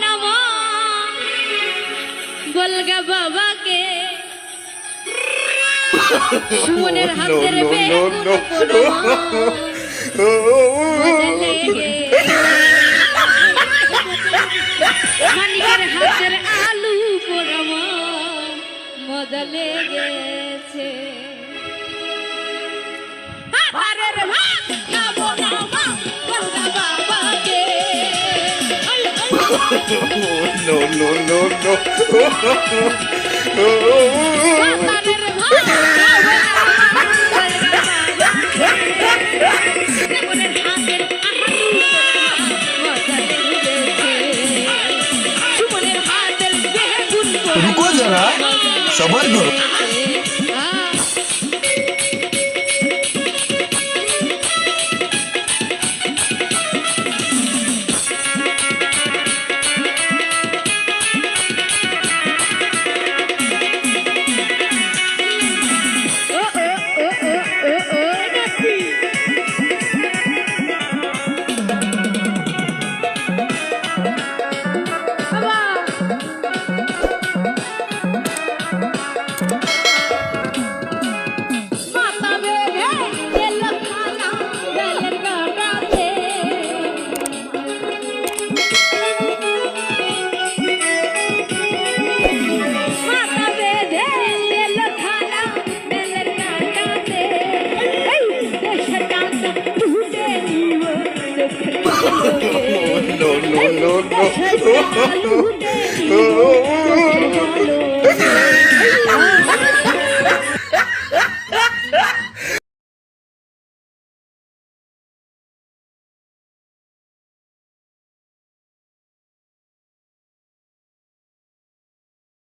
না মা গোলগা বাবাকে সুমনের হাতের বেগুন মানিকের হাতের আলু পোড়ামা মজা লেগেছে No, no, no, no. रुको जरा सबर करो No, no, no, no.